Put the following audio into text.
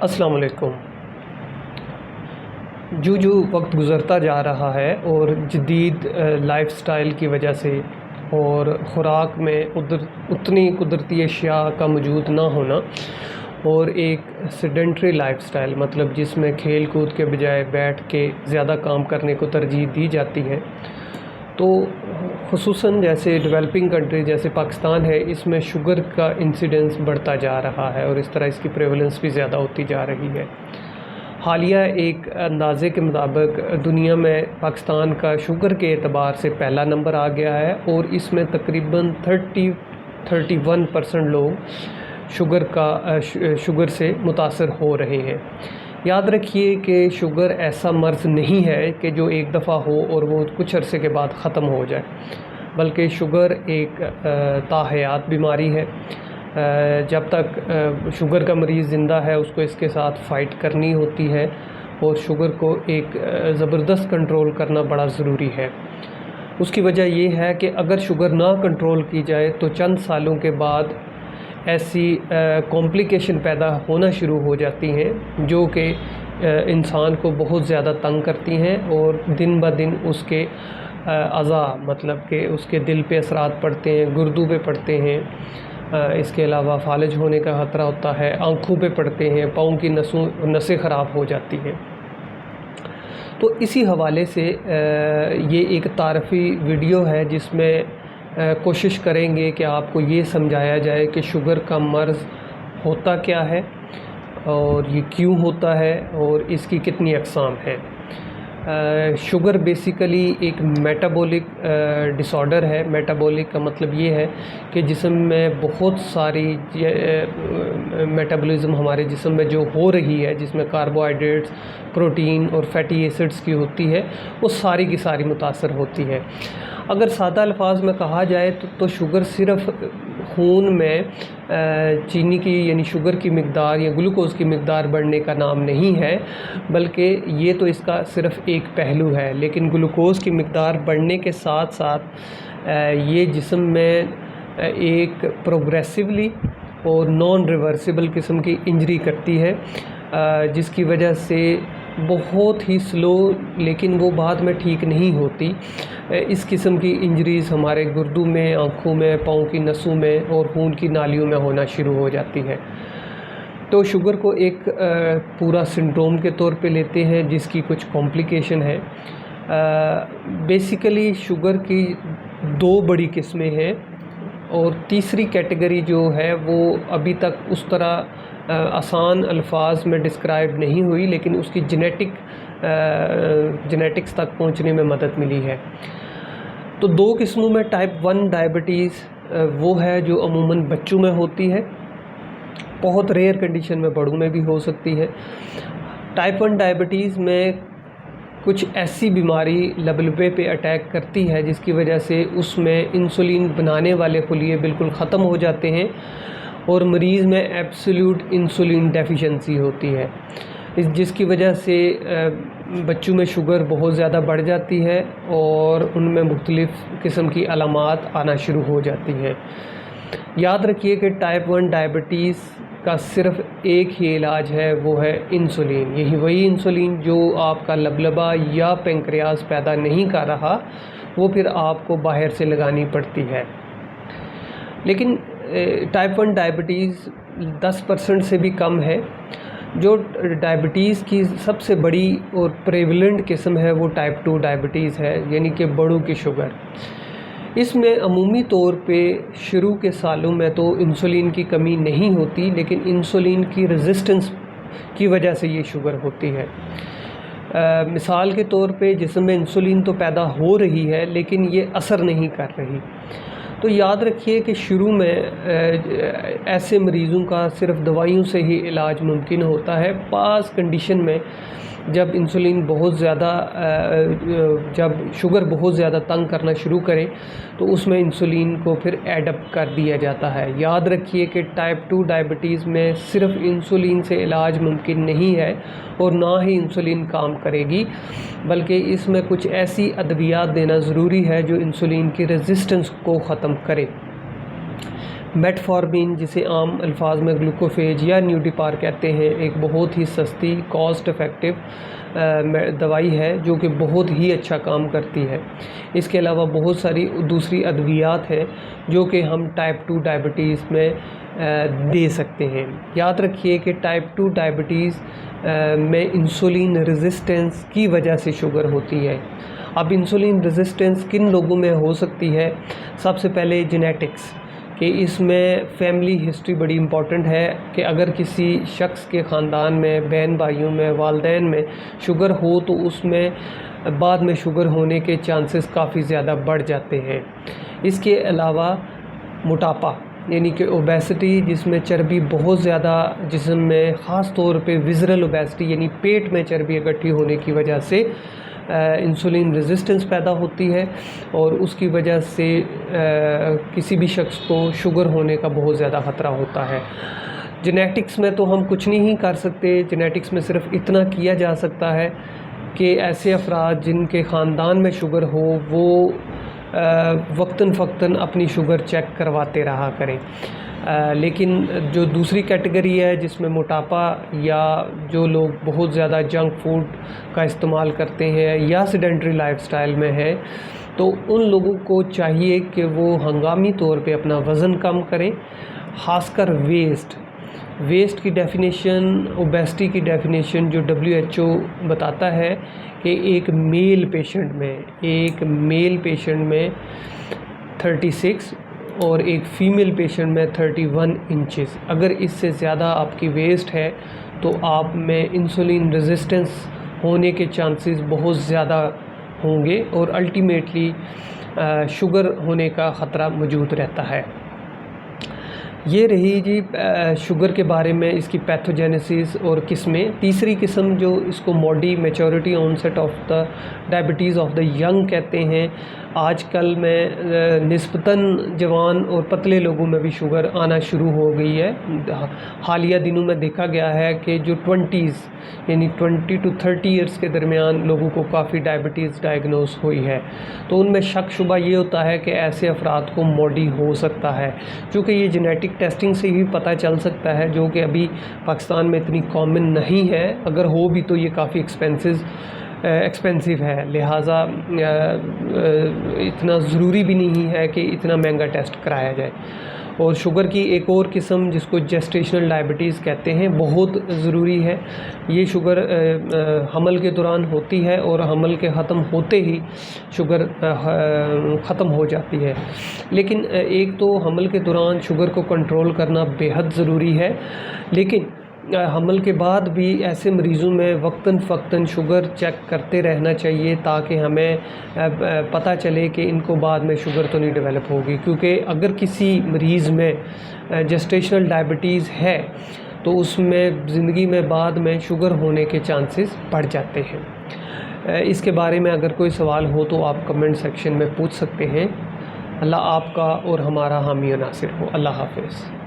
السلام علیکم۔ جو وقت گزرتا جا رہا ہے اور جدید لائف سٹائل کی وجہ سے اور خوراک میں اتنی قدرتی اشیاء کا موجود نہ ہونا اور ایک سیڈنٹری لائف سٹائل مطلب جس میں کھیل کود کے بجائے بیٹھ کے زیادہ کام کرنے کو ترجیح دی جاتی ہے، تو خصوصاً جیسے ڈیولپنگ کنٹری جیسے پاکستان ہے، اس میں شوگر کا انسیڈنس بڑھتا جا رہا ہے اور اس طرح اس کی پریولنس بھی زیادہ ہوتی جا رہی ہے۔ حالیہ ایک اندازے کے مطابق دنیا میں پاکستان کا شوگر کے اعتبار سے پہلا نمبر آ گیا ہے اور اس میں تقریباً 31% لوگ شوگر سے متاثر ہو رہے ہیں۔ یاد رکھیے کہ شوگر ایسا مرض نہیں ہے کہ جو ایک دفعہ ہو اور وہ کچھ عرصے کے بعد ختم ہو جائے، بلکہ شوگر ایک تاحیات بیماری ہے۔ جب تک شوگر کا مریض زندہ ہے اس کو اس کے ساتھ فائٹ کرنی ہوتی ہے اور شوگر کو ایک زبردست کنٹرول کرنا بڑا ضروری ہے۔ اس کی وجہ یہ ہے کہ اگر شوگر نہ کنٹرول کی جائے تو چند سالوں کے بعد ایسی کمپلیکیشن پیدا ہونا شروع ہو جاتی ہیں جو کہ انسان کو بہت زیادہ تنگ کرتی ہیں اور دن بہ دن اس کے اعضاء مطلب کہ اس کے دل پہ اثرات پڑتے ہیں، گردوں پہ پڑتے ہیں، اس کے علاوہ فالج ہونے کا خطرہ ہوتا ہے، آنکھوں پہ پڑتے ہیں، پاؤں کی نسیں خراب ہو جاتی ہیں۔ تو اسی حوالے سے یہ ایک تعارفی ویڈیو ہے جس میں کوشش کریں گے کہ آپ کو یہ سمجھایا جائے کہ شوگر کا مرض ہوتا کیا ہے اور یہ کیوں ہوتا ہے اور اس کی کتنی اقسام ہیں۔ شوگر بیسیکلی ایک میٹابولک ڈس آرڈر ہے۔ میٹابولک کا مطلب یہ ہے کہ جسم میں بہت ساری میٹابولزم ہمارے جسم میں جو ہو رہی ہے، جس میں کاربوہائیڈریٹس، پروٹین اور فیٹی ایسڈز کی ہوتی ہے، وہ ساری کی ساری متاثر ہوتی ہے۔ اگر سادہ الفاظ میں کہا جائے تو شوگر صرف خون میں چینی کی یعنی شوگر کی مقدار یا گلوکوز کی مقدار بڑھنے کا نام نہیں ہے، بلکہ یہ تو اس کا صرف ایک پہلو ہے۔ لیکن گلوکوز کی مقدار بڑھنے کے ساتھ ساتھ یہ جسم میں ایک پروگریسولی اور نان ریورسیبل قسم کی انجری کرتی ہے، جس کی وجہ سے بہت ہی سلو لیکن وہ بعد میں ٹھیک نہیں ہوتی۔ اس قسم کی انجریز ہمارے گردوں میں، آنکھوں میں، پاؤں کی نسوں میں اور خون کی نالیوں میں ہونا شروع ہو جاتی ہے۔ تو شوگر کو ایک پورا سنڈروم کے طور پہ لیتے ہیں جس کی کچھ کمپلیکیشن ہے۔ بیسیکلی شوگر کی دو بڑی قسمیں ہیں اور تیسری کیٹیگری جو ہے وہ ابھی تک اس طرح آسان الفاظ میں ڈسکرائب نہیں ہوئی، لیکن اس کی جینیٹکس تک پہنچنے میں مدد ملی ہے۔ تو دو قسموں میں ٹائپ 1 ڈائبٹیز وہ ہے جو عموماً بچوں میں ہوتی ہے، بہت ریئر کنڈیشن میں بڑوں میں بھی ہو سکتی ہے۔ ٹائپ 1 ڈائبٹیز میں کچھ ایسی بیماری لبلبے پہ اٹیک کرتی ہے جس کی وجہ سے اس میں انسولین بنانے والے خلیے بالکل ختم ہو جاتے ہیں اور مریض میں ایبسلیوٹ انسولین ڈیفیشنسی ہوتی ہے، جس کی وجہ سے بچوں میں شوگر بہت زیادہ بڑھ جاتی ہے اور ان میں مختلف قسم کی علامات آنا شروع ہو جاتی ہیں۔ یاد رکھیے کہ ٹائپ 1 ڈائبٹیز کا صرف ایک ہی علاج ہے، وہ ہے انسولین۔ یہی وہی انسولین جو آپ کا لبلبہ یا پینکریاس پیدا نہیں کر رہا، وہ پھر آپ کو باہر سے لگانی پڑتی ہے۔ لیکن ٹائپ 1 ڈائبٹیز 10% سے بھی کم ہے۔ جو ڈائبٹیز کی سب سے بڑی اور پریولنٹ قسم ہے وہ ٹائپ 2 ڈائبٹیز ہے، یعنی کہ بڑوں کی شوگر۔ اس میں عمومی طور پہ شروع کے سالوں میں تو انسولین کی کمی نہیں ہوتی، لیکن انسولین کی ریزسٹنس کی وجہ سے یہ شوگر ہوتی ہے۔ مثال کے طور پہ جسم میں انسولین تو پیدا ہو رہی ہے لیکن یہ اثر نہیں کر رہی۔ تو یاد رکھیے کہ شروع میں ایسے مریضوں کا صرف دوائیوں سے ہی علاج ممکن ہوتا ہے۔ بعض کنڈیشن میں جب انسولین بہت زیادہ جب شوگر بہت زیادہ تنگ کرنا شروع کرے تو اس میں انسولین کو پھر ایڈ اپ کر دیا جاتا ہے۔ یاد رکھیے کہ ٹائپ 2 ڈائبٹیز میں صرف انسولین سے علاج ممکن نہیں ہے اور نہ ہی انسولین کام کرے گی، بلکہ اس میں کچھ ایسی ادویات دینا ضروری ہے جو انسولین کی ریزسٹنس کو ختم کرے۔ میٹفارمین جسے عام الفاظ میں گلوکوفیج یا نیوڈیپار کہتے ہیں، ایک بہت ہی سستی کاسٹ افیکٹو دوائی ہے جو کہ بہت ہی اچھا کام کرتی ہے۔ اس کے علاوہ بہت ساری دوسری ادویات ہیں جو کہ ہم ٹائپ 2 ڈائبٹیز میں دے سکتے ہیں۔ یاد رکھیے کہ ٹائپ 2 ڈائبٹیز میں انسولین ریزسٹنس کی وجہ سے شوگر ہوتی ہے۔ اب انسولین ریزسٹنس کن لوگوں میں ہو سکتی ہے؟ سب سے پہلے جینیٹکس، کہ اس میں فیملی ہسٹری بڑی امپورٹنٹ ہے، کہ اگر کسی شخص کے خاندان میں، بہن بھائیوں میں، والدین میں شوگر ہو تو اس میں بعد میں شوگر ہونے کے چانسز کافی زیادہ بڑھ جاتے ہیں۔ اس کے علاوہ موٹاپا یعنی کہ اوبیسٹی، جس میں چربی بہت زیادہ جسم میں، خاص طور پہ ویزرل اوبیسٹی یعنی پیٹ میں چربی اکٹھی ہونے کی وجہ سے انسولین ریزسٹنس پیدا ہوتی ہے، اور اس کی وجہ سے کسی بھی شخص کو شوگر ہونے کا بہت زیادہ خطرہ ہوتا ہے۔ جینیٹکس میں تو ہم کچھ نہیں کر سکتے، جینیٹکس میں صرف اتنا کیا جا سکتا ہے کہ ایسے افراد جن کے خاندان میں شوگر ہو وہ وقتاً فوقتاً اپنی شوگر چیک کرواتے رہا کریں۔ لیکن جو دوسری کیٹیگری ہے جس میں موٹاپا یا جو لوگ بہت زیادہ جنک فوڈ کا استعمال کرتے ہیں یا سیڈنٹری لائف سٹائل میں ہے، تو ان لوگوں کو چاہیے کہ وہ ہنگامی طور پہ اپنا وزن کم کریں، خاص کر ویسٹ کی ڈیفینیشن، اوبیسٹی کی ڈیفینیشن جو WHO بتاتا ہے کہ ایک میل پیشنٹ میں 36 اور ایک فیمیل پیشنٹ میں 31 انچز، اگر اس سے زیادہ آپ کی ویسٹ ہے تو آپ میں انسولین ریزسٹنس ہونے کے چانسز بہت زیادہ ہوں گے اور الٹیمیٹلی شوگر ہونے کا خطرہ موجود رہتا ہے۔ یہ رہی جی شوگر کے بارے میں اس کی پیتھوجینیسس اور قسمیں۔ تیسری قسم جو اس کو MODY maturity onset of the diabetes of the young کہتے ہیں، آج کل میں نسبتاً جوان اور پتلے لوگوں میں بھی شوگر آنا شروع ہو گئی ہے۔ حالیہ دنوں میں دیکھا گیا ہے کہ جو 20s یعنی 20 to 30 ایئرس کے درمیان لوگوں کو کافی ڈائبٹیز ڈائگنوز ہوئی ہے، تو ان میں شک شبہ یہ ہوتا ہے کہ ایسے افراد کو موڈی ہو سکتا ہے، چونکہ یہ جینیٹک ٹیسٹنگ سے ہی پتہ چل سکتا ہے، جو کہ ابھی پاکستان میں اتنی کامن نہیں ہے، اگر ہو بھی تو یہ کافی ایکسپینسو ہے، لہٰذا اتنا ضروری بھی نہیں ہے کہ اتنا مہنگا ٹیسٹ کرایا جائے۔ اور شوگر کی ایک اور قسم جس کو جیسٹیشنل ڈائبٹیز کہتے ہیں بہت ضروری ہے۔ یہ شوگر حمل کے دوران ہوتی ہے اور حمل کے ختم ہوتے ہی شوگر ختم ہو جاتی ہے، لیکن ایک تو حمل کے دوران شوگر کو کنٹرول کرنا بے حد ضروری ہے، لیکن حمل کے بعد بھی ایسے مریضوں میں وقتاً فوقتاً شوگر چیک کرتے رہنا چاہیے تاکہ ہمیں پتہ چلے کہ ان کو بعد میں شوگر تو نہیں ڈیولپ ہوگی، کیونکہ اگر کسی مریض میں جسٹیشنل ڈائبٹیز ہے تو اس میں زندگی میں بعد میں شوگر ہونے کے چانسز بڑھ جاتے ہیں۔ اس کے بارے میں اگر کوئی سوال ہو تو آپ کمنٹ سیکشن میں پوچھ سکتے ہیں۔ اللہ آپ کا اور ہمارا حامی و ناصر ہو۔ اللہ حافظ۔